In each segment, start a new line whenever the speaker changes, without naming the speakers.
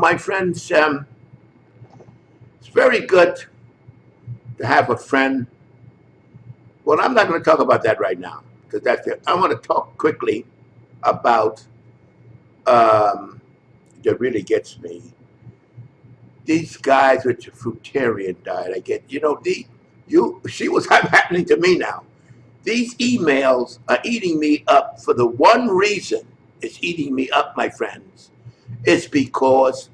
my friends, it's very good to have a friend. Well, I'm not going to talk about that right now because that's it. I want to talk quickly about that really gets me. These guys with the fruitarian diet, I get, you see what's happening to me now. These emails are eating me up for the one reason it's eating me up, my friends. It's because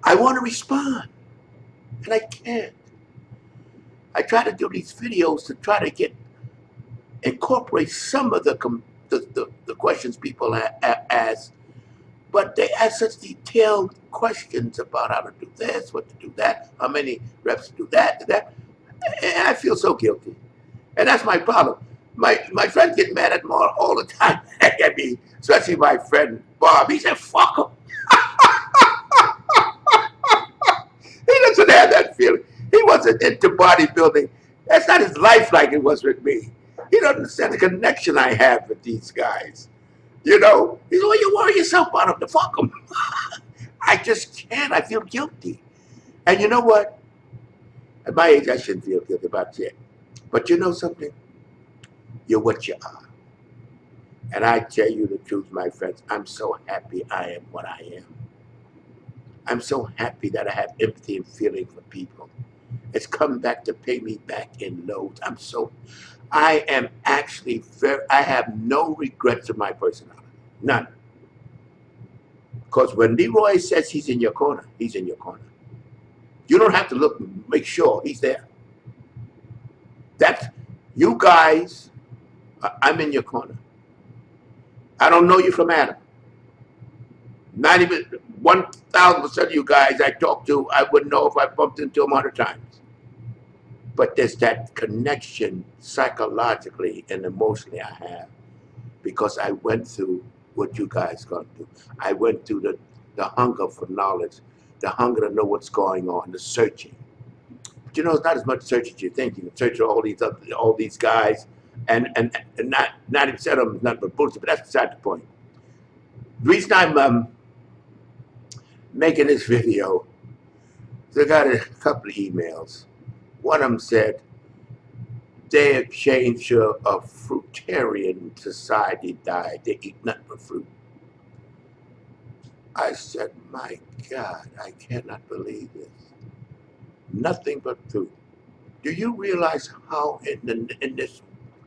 I want to respond and I can't. I try to do these videos to try to incorporate some of the questions people ask, but they ask such detailed questions about how to do this, what to do that, how many reps to do that, and I feel so guilty. And that's my problem. My friends get mad at me all the time. I mean, especially my friend Bob. He said, "Fuck him." He doesn't have that feeling. He wasn't into bodybuilding. That's not his life like it was with me. He doesn't understand the connection I have with these guys. He's well, you worry yourself about them to fuck them. I just can't. I feel guilty. And you know what? At my age, I shouldn't feel guilty about shit. But you know something? You're what you are. And I tell you the truth, my friends, I'm so happy I am what I am. I'm so happy that I have empathy and feeling for people. It's come back to pay me back in loads. I am actually I have no regrets of my personality. None. Because when Leroy says he's in your corner, he's in your corner. You don't have to look and make sure he's there. That's, you guys, I'm in your corner. I don't know you from Adam. Not even 1,000% of you guys I talk to, I wouldn't know if I bumped into them 100 times. But there's that connection psychologically and emotionally I have because I went through what you guys gone through. I went through the hunger for knowledge, the hunger to know what's going on, the searching. But it's not as much search as you think. You can search all these guys, and not even said them nothing but bullshit. But that's beside the point. The reason I'm making this video is I got a couple of emails. One of them said they have changed a fruitarian society diet. They eat nothing but fruit. I said, my God, I cannot believe this. Nothing but fruit. Do you realize how in this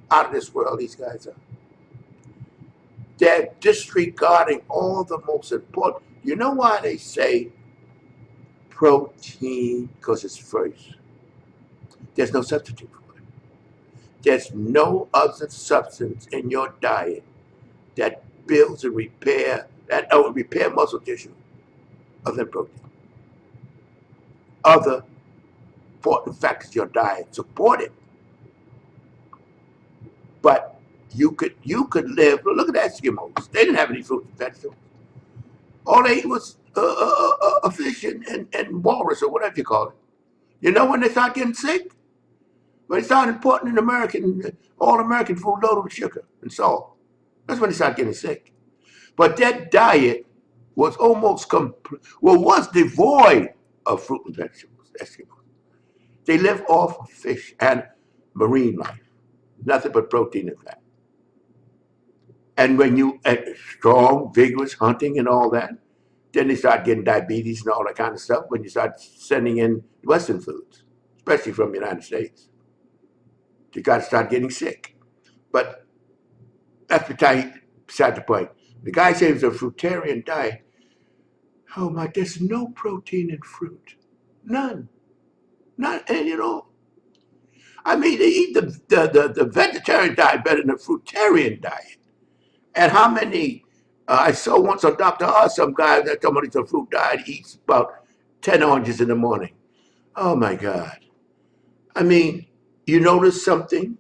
out of this world these guys are? They're disregarding all the most important. You know why they say protein? Because it's first. There's no substitute for it. There's no other substance in your diet that builds and repair muscle tissue other than protein. Other important factors your diet support it. But you could live. Look at the Eskimos. They didn't have any fruits and vegetables. All they ate was a fish and walrus or whatever you call it. You know when they start getting sick? When they started importing all American food loaded with sugar and salt. That's when they started getting sick. But that diet was was devoid of fruit and vegetables, Eskimos. They live off of fish and marine life. Nothing but protein and fat. And when you strong, vigorous hunting and all that, then they start getting diabetes and all that kind of stuff when you start sending in Western foods, especially from the United States. You got to start getting sick. But that's beside the point. The guy says a fruitarian diet. Oh my, there's no protein in fruit. None. Not any at all. I mean, they eat the vegetarian diet better than the fruitarian diet. And how many, I saw once on Dr. Oz, some guy that told me he's a fruit diet, eats about 10 oranges in the morning. Oh my God. I mean, you notice something?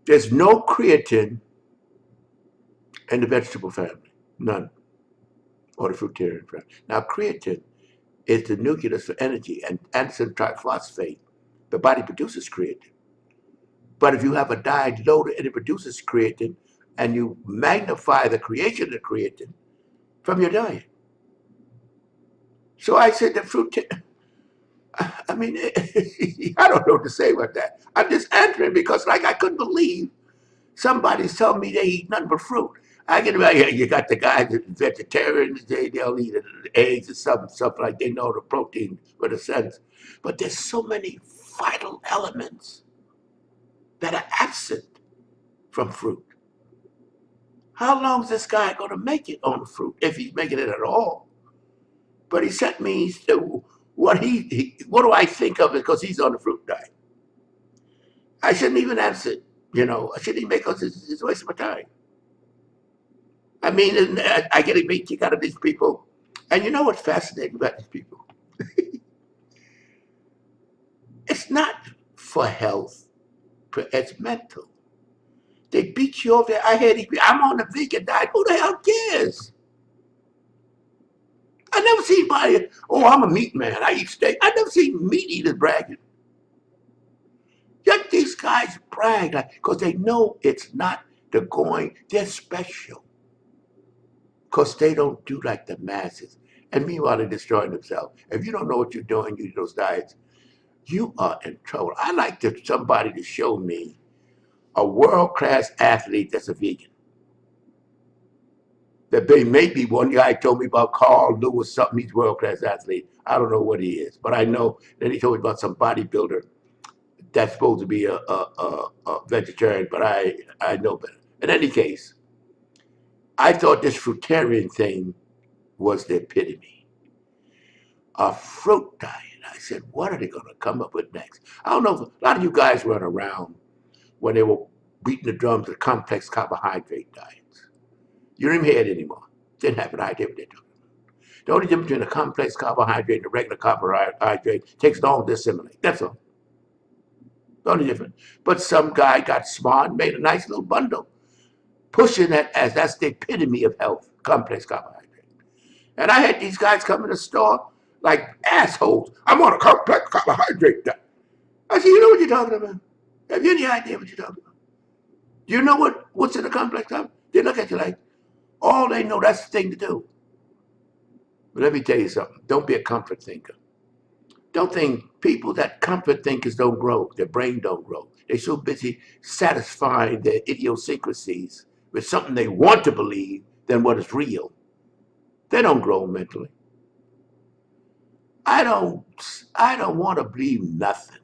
There's no creatine in the vegetable family. None. Or the fruitarian family. Now, creatine is the nucleus for energy, and anderson triphosphate, the body produces creatine. But if you have a diet loaded and it produces creatine, and you magnify the creation of creatine from your diet. So I said the fruit. I mean, I don't know what to say about that. I'm just answering because, like, I couldn't believe somebody's telling me they eat nothing but fruit. I get about, yeah, you got the guys that vegetarians, they'll eat eggs and stuff like they know the protein for the sense. But there's so many vital elements that are absent from fruit. How long is this guy going to make it on the fruit, if he's making it at all? But he sent me what do I think of it because he's on the fruit diet. I shouldn't even answer it. I shouldn't even make because it's a waste of my time. I mean, I get a big kick out of these people. And you know what's fascinating about these people? It's not for health, it's mental. They beat you over there. I hear these people, I'm on the vegan diet. Who the hell cares? I never seen anybody, oh, I'm a meat man. I eat steak. I never seen meat eaters bragging. Yet these guys brag because they know it's not the going. They're special because they don't do like the masses. And meanwhile, they're destroying themselves. If you don't know what you're doing, you eat those diets, you are in trouble. I like somebody to show me a world-class athlete that's a vegan. That maybe one guy told me about Carl Lewis, something, he's a world-class athlete. I don't know what he is, but I know that he told me about some bodybuilder that's supposed to be a vegetarian, but I know better. In any case, I thought this fruitarian thing was the epitome. A fruit diet. I said, what are they going to come up with next? I don't know if a lot of you guys weren't around when they were beating the drums of complex carbohydrate diets. You don't even hear it anymore. Didn't have an idea what they're talking about. The only difference between a complex carbohydrate and a regular carbohydrate takes long to assimilate. That's all. The only difference. But some guy got smart and made a nice little bundle, pushing that as that's the epitome of health, complex carbohydrate. And I had these guys come in the store like assholes. I'm on a complex carbohydrate diet. I said, you know what you're talking about? Have you any idea what you're talking about? Do you know what's in a complex carbohydrate? They look at you like, all they know that's the thing to do. But let me tell you something. Don't be a comfort thinker. Don't think people that comfort thinkers don't grow. Their brain don't grow. They're so busy satisfying their idiosyncrasies with something they want to believe than what is real. They don't grow mentally. I don't want to believe nothing.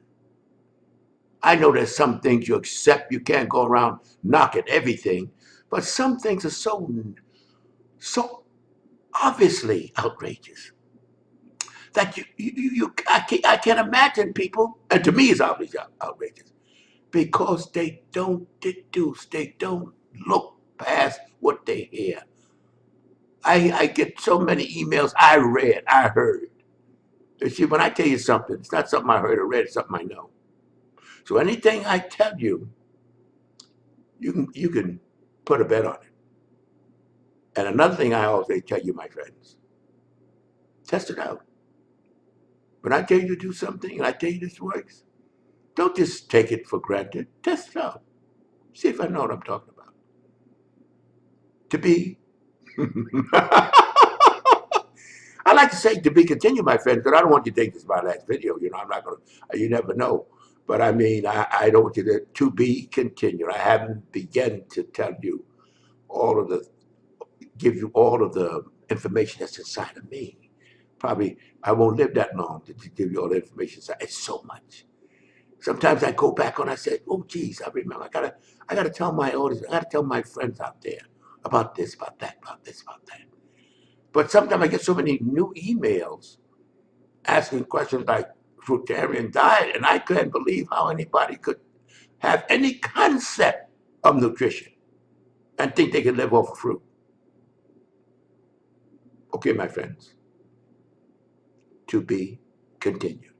I know there's some things you accept. You can't go around knocking everything, but some things are so obviously outrageous that I can't imagine people, and to me it's obviously outrageous, because they don't deduce, they don't look past what they hear. I get so many emails I read, I heard. You see, when I tell you something, it's not something I heard or read, it's something I know. So anything I tell you, you can put a bet on it. And another thing I always tell you, my friends, test it out. When I tell you to do something and I tell you this works, don't just take it for granted. Test it out. See if I know what I'm talking about. To be. I like to say to be continued, my friends, but I don't want you to think this is my last video. I'm not going to, you never know. But I mean, I don't want you to be continued. I haven't begun to tell you all of the, give you all of the information that's inside of me. Probably I won't live that long to give you all the information. It's so much. Sometimes I go back and I say, oh geez, I remember I gotta tell my audience, I gotta tell my friends out there about this, about that, about this, about that. But sometimes I get so many new emails asking questions like fruitarian diet, and I couldn't believe how anybody could have any concept of nutrition and think they can live off of fruit. Okay, my friends, to be continued.